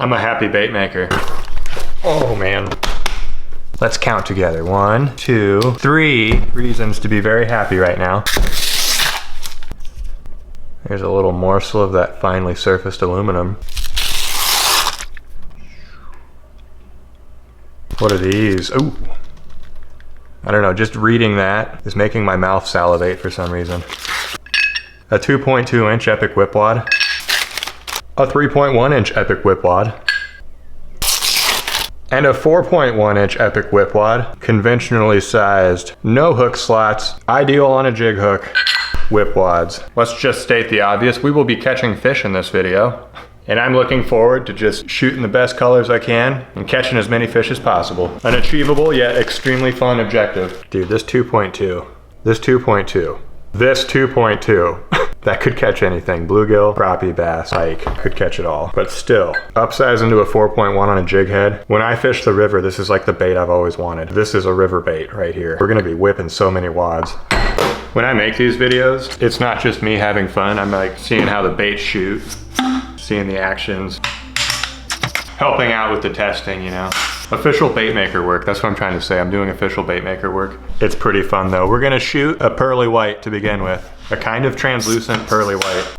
I'm a happy bait maker. Oh man. Let's count together. 1, 2, 3 reasons to be very happy right now. Here's a little morsel of that finely surfaced aluminum. What are these? Ooh. I don't know, just reading that is making my mouth salivate for some reason. A 2.2 inch epic WHIPWAD. A 3.1 inch epic WHIPWAD. And a 4.1 inch epic WHIPWAD. Conventionally sized, no hook slots, ideal on a jig hook. WHIPWADs. Let's just state the obvious, we will be catching fish in this video. And I'm looking forward to just shooting the best colors I can and catching as many fish as possible. An achievable yet extremely fun objective. Dude, this 2.2, this 2.2, this 2.2, that could catch anything. Bluegill, crappie, bass, pike, could catch it all. But still, upsize into a 4.1 on a jig head. When I fish the river, this is like the bait I've always wanted. This is a river bait right here. We're gonna be whipping so many wads. When I make these videos, it's not just me having fun. I'm like seeing how the baits shoot, seeing the actions, helping out with the testing, you know. Official bait maker work, that's what I'm trying to say. I'm doing official bait maker work. It's pretty fun though. We're gonna shoot a pearly white to begin with. A kind of translucent pearly white.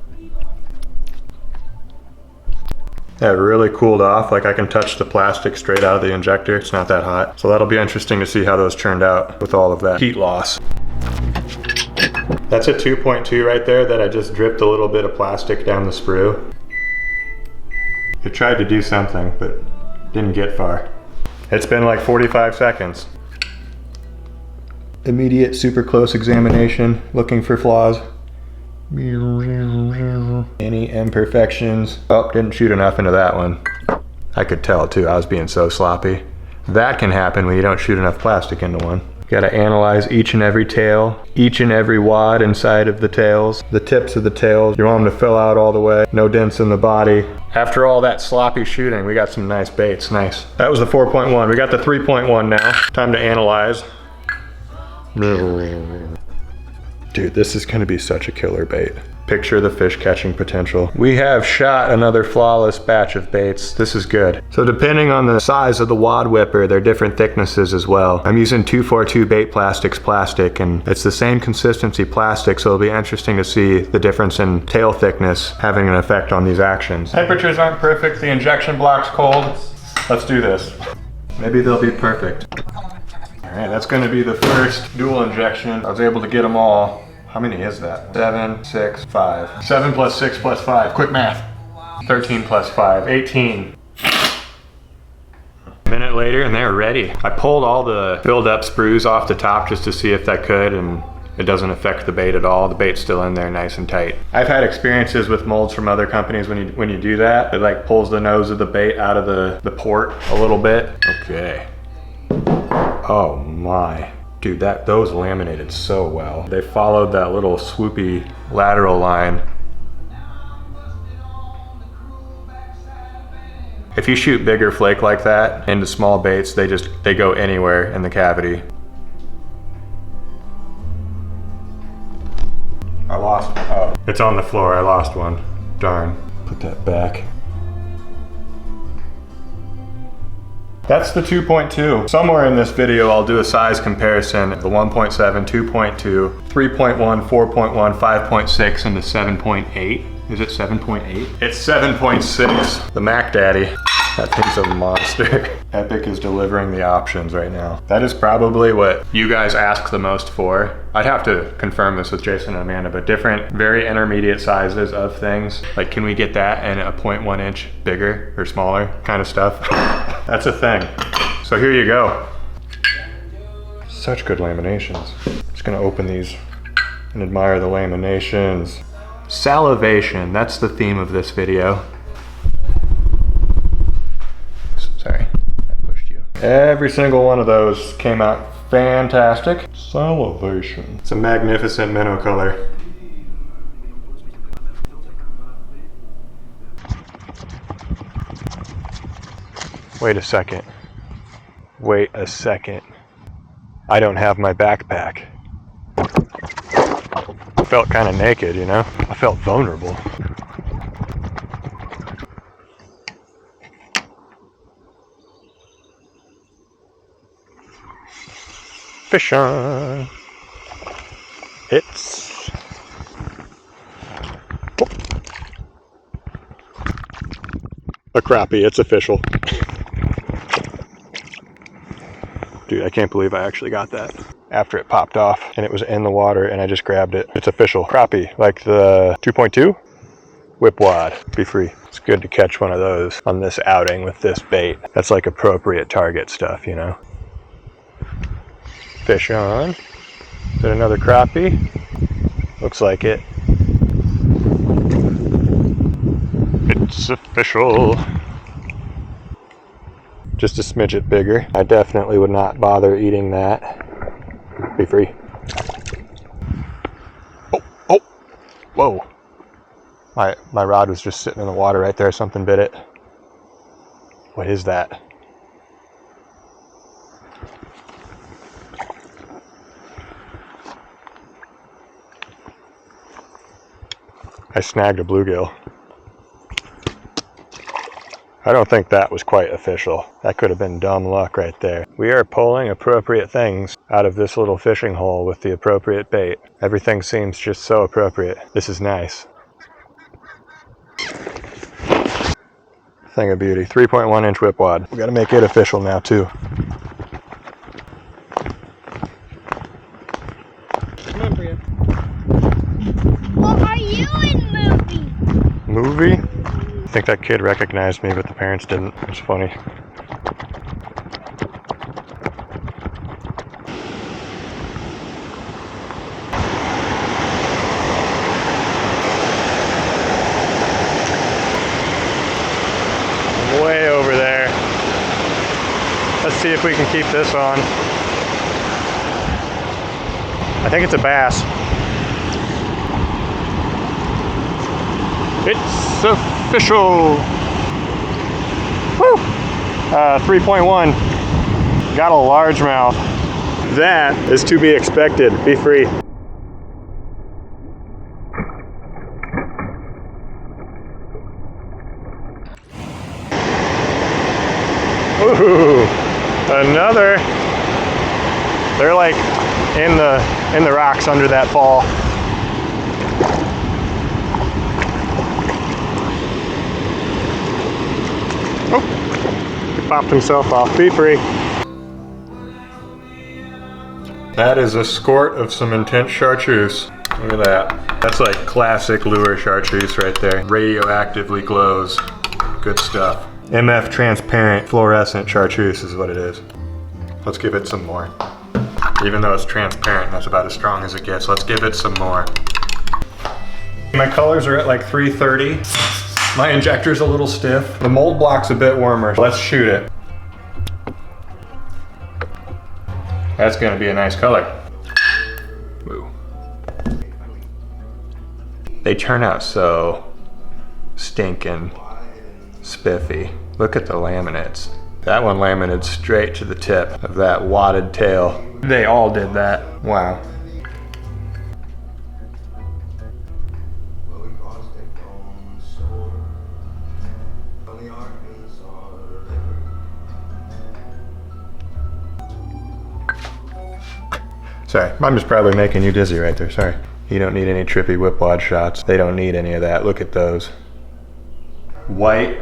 That really cooled off, like I can touch the plastic straight out of the injector. It's not that hot. So that'll be interesting to see how those turned out with all of that heat loss. That's a 2.2 right there that I just dripped a little bit of plastic down the sprue. It tried to do something, but didn't get far. It's been like 45 seconds. Immediate super close examination, looking for flaws. Any imperfections. Oh, didn't shoot enough into that one. I could tell too, I was being so sloppy. That can happen when you don't shoot enough plastic into one. Gotta analyze each and every tail, each and every wad inside of the tails, the tips of the tails. You want them to fill out all the way, no dents in the body. After all that sloppy shooting, we got some nice baits, nice. That was the 4.1, we got the 3.1 now. Time to analyze. Dude, this is gonna be such a killer bait. Picture the fish catching potential. We have shot another flawless batch of baits. This is good. So depending on the size of the wad whipper, they're different thicknesses as well. I'm using 242 bait plastics plastic, and it's the same consistency plastic, so it'll be interesting to see the difference in tail thickness having an effect on these actions. Temperatures aren't perfect, the injection block's cold. Let's do this. Maybe they'll be perfect. All right, that's gonna be the first dual injection. I was able to get them all. How many is that? 7, 6, 5. 7 plus 6 plus 5. Quick math. 13 plus 5. 18. A minute later and they're ready. I pulled all the filled up sprues off the top just to see if that could, and it doesn't affect the bait at all. The bait's still in there nice and tight. I've had experiences with molds from other companies when you do that. It like pulls the nose of the bait out of the port a little bit. Okay. Oh my. Dude, those laminated so well. They followed that little swoopy lateral line. If you shoot bigger flake like that into small baits, they go anywhere in the cavity. I lost, oh, it's on the floor, I lost one. Darn, put that back. That's the 2.2. Somewhere in this video, I'll do a size comparison of the 1.7, 2.2, 3.1, 4.1, 5.6, and the 7.8. Is it 7.8? It's 7.6. The Mac Daddy. That thing's a monster. Epic is delivering the options right now. That is probably what you guys ask the most for. I'd have to confirm this with Jason and Amanda, but different, very intermediate sizes of things. Like, can we get that and a 0.1 inch bigger or smaller kind of stuff? That's a thing. So here you go. Such good laminations. Just gonna open these and admire the laminations. Salivation, that's the theme of this video. Sorry, I pushed you. Every single one of those came out fantastic. Salivation. It's a magnificent minnow color. Wait a second. Wait a second. I don't have my backpack. I felt kind of naked, you know? I felt vulnerable. Fish on. It's a crappie. It's official. Dude, I can't believe I actually got that after it popped off and it was in the water and I just grabbed it. It's official. Crappie, like the 2.2 WHIPWAD. Be free. It's good to catch one of those on this outing with this bait. That's like appropriate target stuff, you know. Fish on. Is it another crappie? Looks like it. It's official. Just a smidget bigger. I definitely would not bother eating that. Be free. Oh, oh, whoa. My rod was just sitting in the water right there. Something bit it. What is that? I snagged a bluegill. I don't think that was quite official. That could have been dumb luck right there. We are pulling appropriate things out of this little fishing hole with the appropriate bait. Everything seems just so appropriate. This is nice. Thing of beauty. 3.1 inch WHIPWAD. We gotta make it official now too. Come on, Bria. Well, are you in movie? Movie? I think that kid recognized me, but the parents didn't. It's funny. Way over there. Let's see if we can keep this on. I think it's a bass. It's official. Woo! 3.1. Got a largemouth. That is to be expected. Be free. Ooh, another. They're like in the rocks under that fall. Oh, he popped himself off. Be free. That is a squirt of some intense chartreuse. Look at that. That's like classic lure chartreuse right there. Radioactively glows. Good stuff. MF transparent fluorescent chartreuse is what it is. Let's give it some more. Even though it's transparent, that's about as strong as it gets. Let's give it some more. My colors are at like 330. My injector's a little stiff. The mold block's a bit warmer. Let's shoot it. That's gonna be a nice color. Woo. They turn out so stinking spiffy. Look at the laminates. That one laminated straight to the tip of that wadded tail. They all did that. Wow. Sorry, I'm just probably making you dizzy right there, sorry. You don't need any trippy WHIPWAD shots. They don't need any of that. Look at those. White,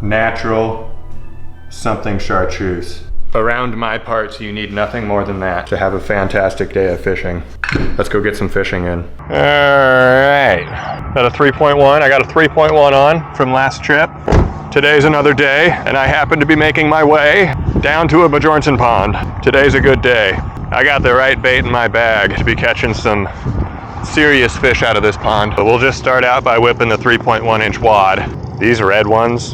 natural, something chartreuse. Around my parts, you need nothing more than that to have a fantastic day of fishing. Let's go get some fishing in. All right, got a 3.1. I got a 3.1 on from last trip. Today's another day, and I happen to be making my way down to a Bjornson pond. Today's a good day. I got the right bait in my bag to be catching some serious fish out of this pond. But we'll just start out by whipping the 3.1 inch wad. These red ones,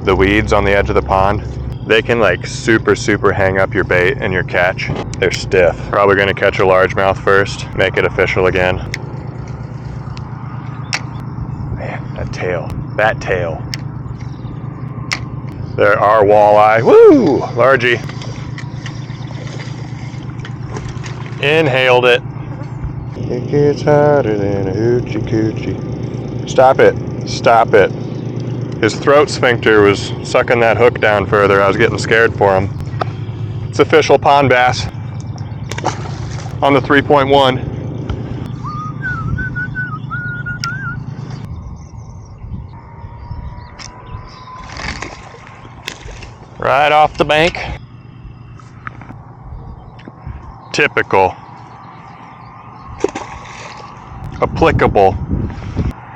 the weeds on the edge of the pond, they can like super hang up your bait and your catch. They're stiff. Probably gonna catch a largemouth first, make it official again. Man, that tail. There are walleye. Woo! Largie. Inhaled it. It gets hotter than a hoochie coochie. Stop it. His throat sphincter was sucking that hook down further. I was getting scared for him. It's official pond bass. on the 3.1. Right off the bank. Typical. Applicable.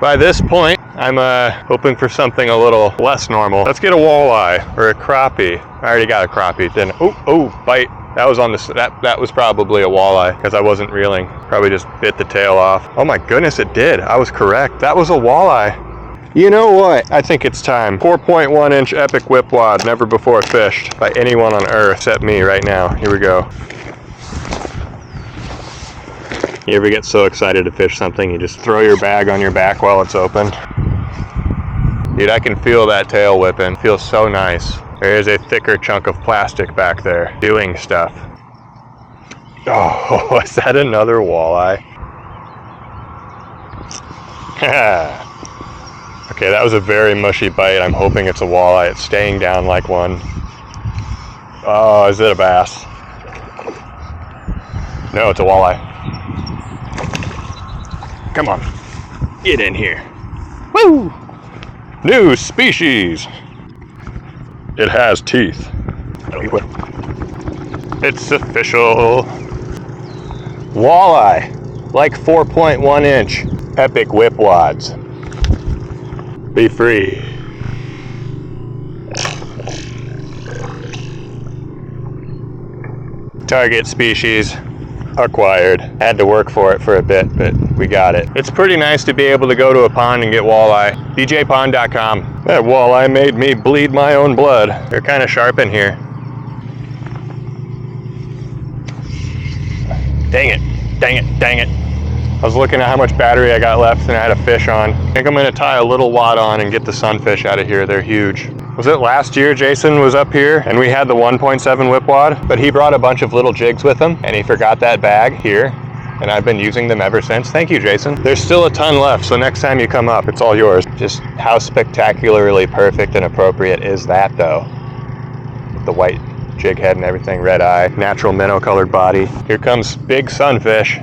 By this point, I'm hoping for something a little less normal. Let's get a walleye or a crappie. I already got a crappie, didn't I? Oh, bite. That was on the, that was probably a walleye because I wasn't reeling. Probably just bit the tail off. Oh my goodness, it did. I was correct. That was a walleye. You know what? I think it's time. 4.1 inch epic WHIPWAD, never before fished by anyone on earth except me right now. Here we go. You ever get so excited to fish something, you just throw your bag on your back while it's open? Dude, I can feel that tail whipping. It feels so nice. There is a thicker chunk of plastic back there doing stuff. Oh, is that another walleye? Okay, that was a very mushy bite. I'm hoping it's a walleye. It's staying down like one. Oh, is it a bass? No, it's a walleye. Come on, get in here. Woo! New species. It has teeth. It's official. Walleye, like 4.1 inch epic WHIPWADs. Be free. Target species acquired. Had to work for it for a bit, but we got it. It's pretty nice to be able to go to a pond and get walleye. djpond.com. That walleye made me bleed my own blood. They're kind of sharp in here. Dang it, dang it, dang it. I was looking at how much battery I got left and I had a fish on. I think I'm gonna tie a little wad on and get the sunfish out of here. They're huge. Was it last year Jason was up here and we had the 1.7 WHIPWAD, but he brought a bunch of little jigs with him and he forgot that bag here and I've been using them ever since. Thank you, Jason. There's still a ton left, so next time you come up, it's all yours. Just how spectacularly perfect and appropriate is that though? With the white jig head and everything, red eye, natural minnow colored body. Here comes big sunfish.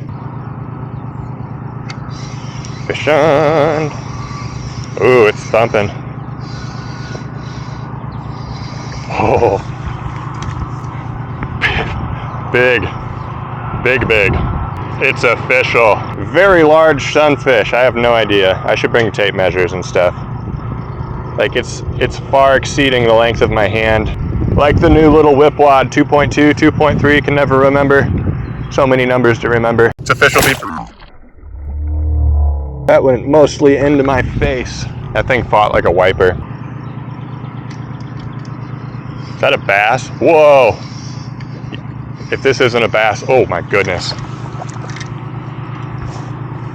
Fish on. Ooh, it's thumping. Oh. Big. Big, big. It's official. Very large sunfish. I have no idea. I should bring tape measures and stuff. Like it's far exceeding the length of my hand. Like the new little WHIPWAD 2.2, 2.3, can never remember. So many numbers to remember. It's official. That went mostly into my face. That thing fought like a wiper. Is that a bass? Whoa! If this isn't a bass, oh my goodness.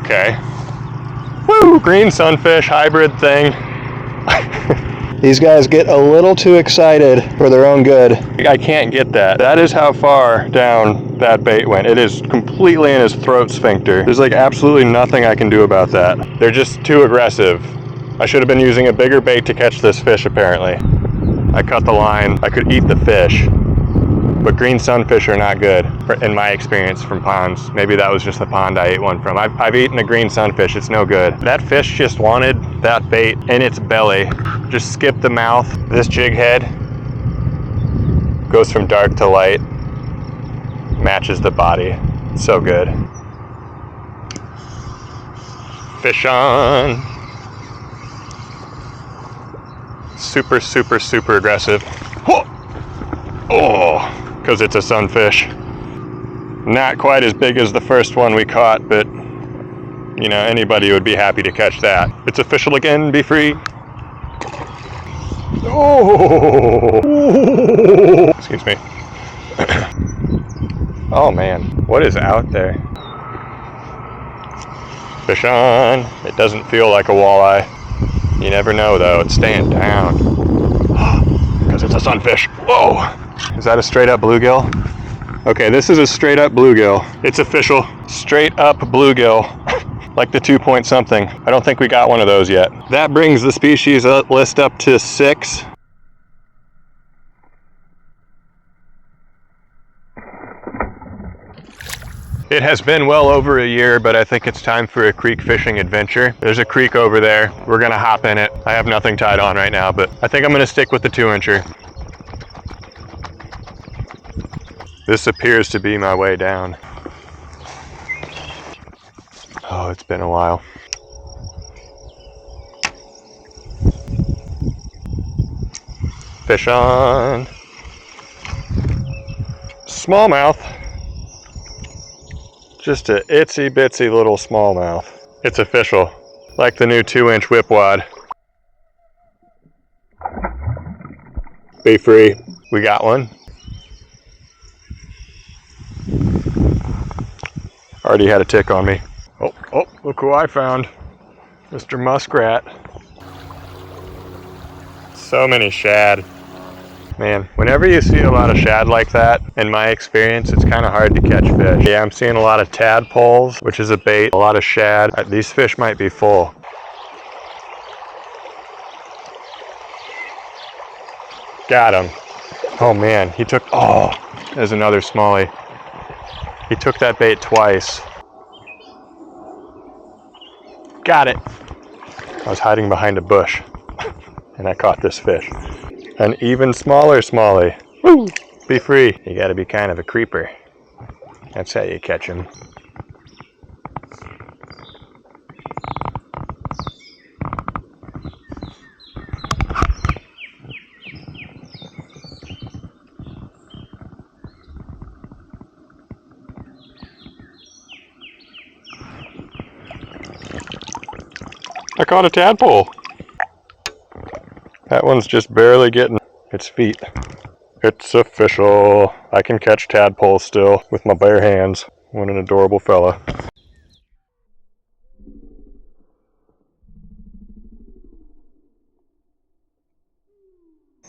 Okay. Woo! Green sunfish hybrid thing. These guys get a little too excited for their own good. I can't get that. That is how far down that bait went. It is completely in his throat sphincter. There's like absolutely nothing I can do about that. They're just too aggressive. I should have been using a bigger bait to catch this fish apparently. I cut the line. I could eat the fish. But green sunfish are not good, in my experience from ponds. Maybe that was just the pond I ate one from. I've eaten a green sunfish, it's no good. That fish just wanted that bait in its belly. Just skip the mouth. This jig head goes from dark to light, matches the body. So good. Fish on. Super, super, super aggressive. Oh! Because it's a sunfish. Not quite as big as the first one we caught, but you know, anybody would be happy to catch that. It's official again, be free. Oh! Excuse me. Oh man, what is out there? Fish on. It doesn't feel like a walleye. You never know though, it's staying down. Because it's a sunfish. Whoa! Is that a straight up bluegill? Okay, this is a straight up bluegill. It's official. Straight up bluegill. Like the 2 point something. I don't think we got one of those yet. That brings the species list up to 6. It has been well over a year, but I think it's time for a creek fishing adventure. There's a creek over there. We're gonna hop in it. I have nothing tied on right now, but I think I'm gonna stick with the 2-incher. This appears to be my way down. Oh, it's been a while. Fish on. Smallmouth. Just a itsy bitsy little smallmouth. It's official, like the new 2-inch WHIPWAD. Be free. We got one. Already had a tick on me. Oh, look who I found. Mr. Muskrat. So many shad. Man, whenever you see a lot of shad like that, in my experience, it's kind of hard to catch fish. Yeah, I'm seeing a lot of tadpoles, which is a bait, a lot of shad. These fish might be full. Got him. Oh man, he took, oh, there's another smallie. He took that bait twice. Got it. I was hiding behind a bush, and I caught this fish. An even smaller smallie. Woo! Be free. You gotta be kind of a creeper. That's how you catch them. I caught a tadpole. That one's just barely getting its feet. It's official. I can catch tadpoles still with my bare hands. What an adorable fella.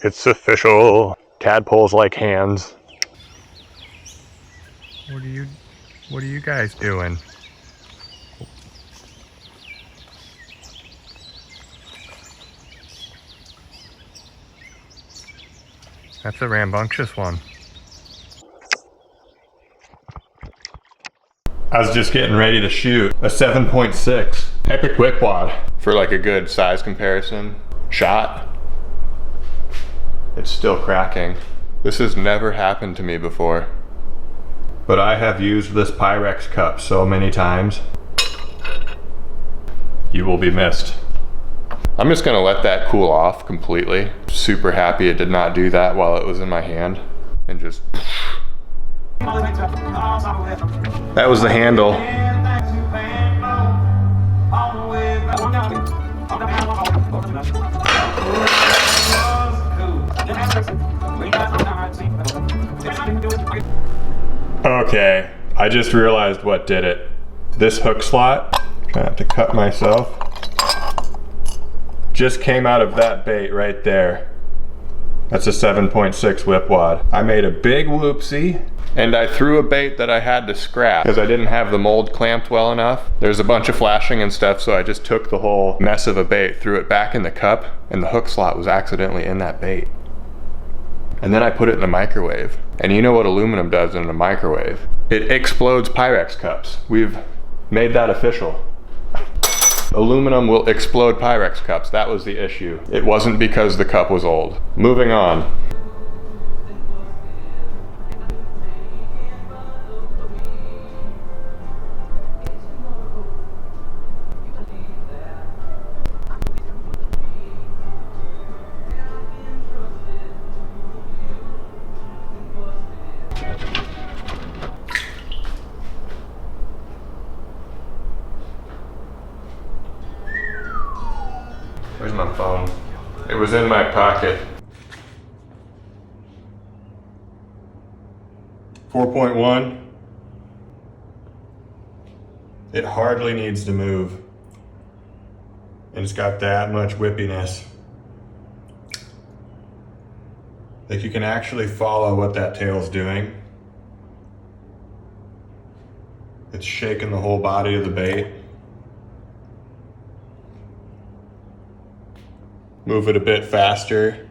It's official. Tadpoles like hands. What are you guys doing? That's a rambunctious one. I was just getting ready to shoot a 7.6 Epic WHIPWAD for like a good size comparison shot. It's still cracking. This has never happened to me before. But I have used this Pyrex cup so many times. You will be missed. I'm just gonna let that cool off completely. Super happy it did not do that while it was in my hand. And just... That was the handle. Okay, I just realized what did it. This hook slot, trying not to cut myself, just came out of that bait right there. That's a 7.6 WHIPWAD. I made a big whoopsie, and I threw a bait that I had to scrap because I didn't have the mold clamped well enough. There's a bunch of flashing and stuff, so I just took the whole mess of a bait, threw it back in the cup, and the hook slot was accidentally in that bait. And then I put it in the microwave. And you know what aluminum does in the microwave? It explodes Pyrex cups. We've made that official. Aluminum will explode Pyrex cups. That was the issue. It wasn't because the cup was old. Moving on. Where's my phone? It was in my pocket. 4.1. It hardly needs to move. And it's got that much whippiness. Like you can actually follow what that tail's doing. It's shaking the whole body of the bait. Move it a bit faster.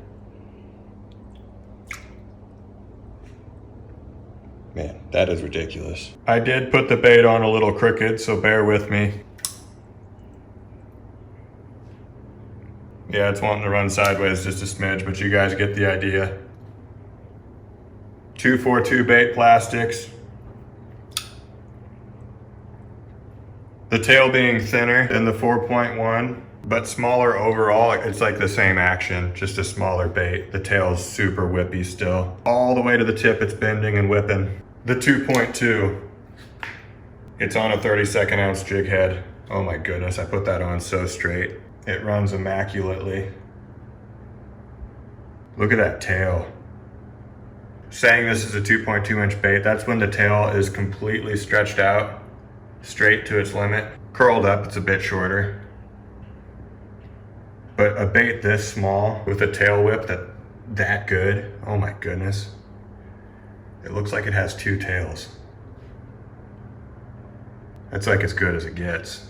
Man, That is ridiculous. I did put the bait on a little crooked, so bear with me. Yeah, it's wanting to run sideways just a smidge, but you guys get the idea. 242 bait plastics. The tail being thinner than the 4.1, but smaller overall. It's like the same action, just a smaller bait. The tail's super whippy still. All the way to the tip, it's bending and whipping. The 2.2, it's on a 32nd ounce jig head. Oh my goodness, I put that on so straight. It runs immaculately. Look at that tail. Saying this is a 2.2 inch bait, that's when the tail is completely stretched out, straight to its limit. Curled up, it's a bit shorter. But a bait this small with a tail whip that good, oh my goodness. It looks like it has two tails. That's like as good as it gets.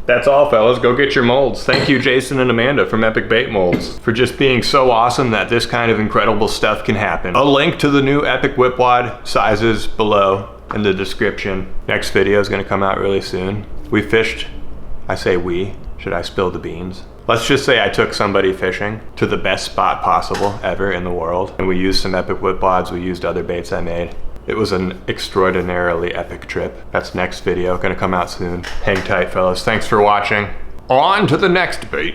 That's all, fellas. Go get your molds. Thank you, Jason and Amanda from Epic Bait Molds, for just being so awesome that this kind of incredible stuff can happen. A link to the new Epic WHIPWAD sizes below in the description. Next video is gonna come out really soon. We fished, I say we, should I spill the beans? Let's just say I took somebody fishing to the best spot possible ever in the world, and we used some Epic WHIPWADs, we used other baits I made. It was an extraordinarily epic trip. That's next video, gonna come out soon. Hang tight, fellas. Thanks for watching. On to the next bait.